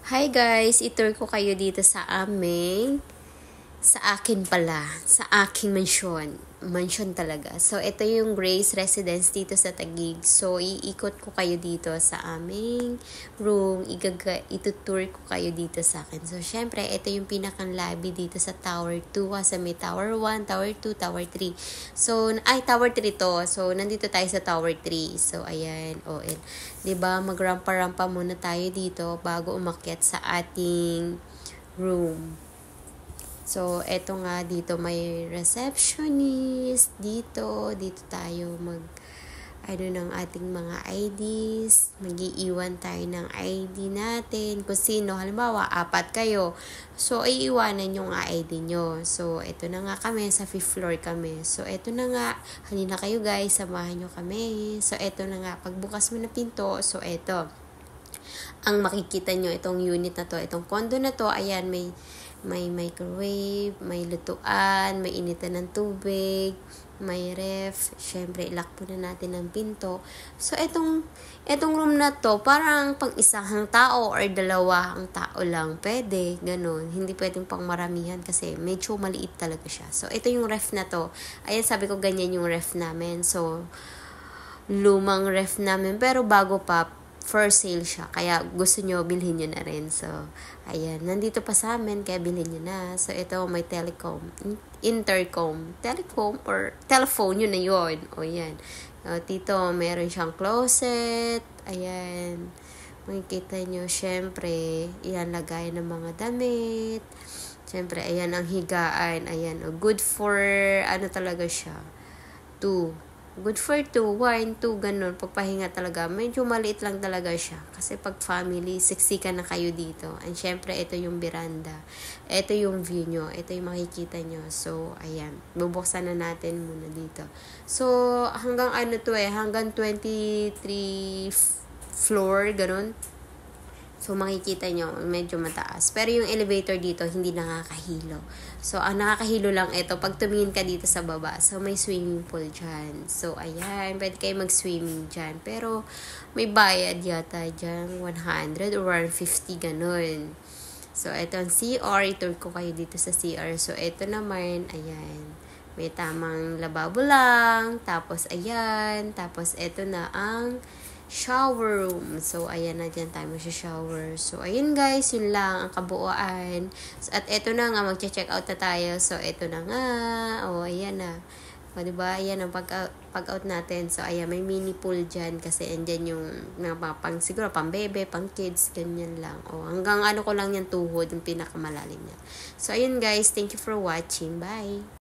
Hi guys, itour ko kayo dito sa akin pala, sa aking mansion. Mansion talaga. So, ito yung Grace Residence dito sa Taguig. So, iikot ko kayo dito sa aming room. Itutour ko kayo dito sa akin. So, syempre, ito yung pinakang lobby dito sa Tower 2. Kasi may Tower 1, Tower 2, Tower 3. So, Tower 3 to. So, nandito tayo sa Tower 3. So, ayan, OL. Diba, magrampa-rampa muna tayo dito bago umakyat sa ating room. So, eto nga dito may receptionist dito tayo ng ating mga IDs. Mag-iiwan tayo ng ID natin. Kung sino, halimbawa, 4 kayo. So, iiwanan yung ID nyo. So, eto na nga kami. Sa 5th floor kami. So, eto na nga. Halina kayo guys. Samahan nyo kami. So, eto na nga. Pagbukas mo na pinto. So, eto. Ang makikita nyo, itong unit na to, itong condo na to, ayan, may microwave, may lutuan, may initan ng tubig, may ref. Syempre, ilock po na natin ang pinto. So, itong room na to, parang pang isang tao or 2 ang tao lang. Pwede, ganun. Hindi pwedeng pang maramihan kasi medyo maliit talaga siya. So, ito yung ref na to. Ayan, sabi ko ganyan yung ref namin. So, lumang ref namin. Pero bago pa, for sale siya. Kaya gusto nyo, bilhin nyo na rin. So, ayan. Nandito pa sa amin, kaya bilhin nyo na. So, ito may intercom or telephone, yun na yun. O, yan. Dito, meron siyang closet. Ayan. Makikita nyo, syempre, yan, lagay ng mga damit. Syempre, ayan, ang higaan. Ayan, good for, talaga siya. 2. Good for 2, 1, 2, ganun. Pagpahinga talaga. Medyo maliit lang talaga siya. Kasi pag family, siksikan na kayo dito. And syempre, ito yung veranda. Ito yung view nyo. Ito yung makikita nyo. So, ayan. Bubuksan na natin muna dito. So, hanggang hanggang 23 floor, ganun. So, makikita nyo, medyo mataas. Pero yung elevator dito, hindi nakakahilo. So, ang nakakahilo lang ito, pag tumingin ka dito sa baba, so may swimming pool dyan. So, ayan, pwede kayo mag-swimming dyan. Pero, may bayad yata dyan, 100 or 150, ganun. So, ito ang CR, itour ko kayo dito sa CR. So, ito naman, ayan, may tamang lababo lang. Tapos, ayan, tapos ito na ang shower room. So, ayan na dyan tayo shower. So, ayun guys, yun lang ang kabuuan. So, at eto na nga, mag-check out na tayo. So, eto na nga. O, ayan na. O, diba? Ayan ang pag-out natin. So, ayan, may mini pool dyan kasi andyan yung siguro, pang bebe, pang kids, ganyan lang. O, hanggang ko lang yung tuhod, yung pinakamalalim niya. So, ayun guys, thank you for watching. Bye!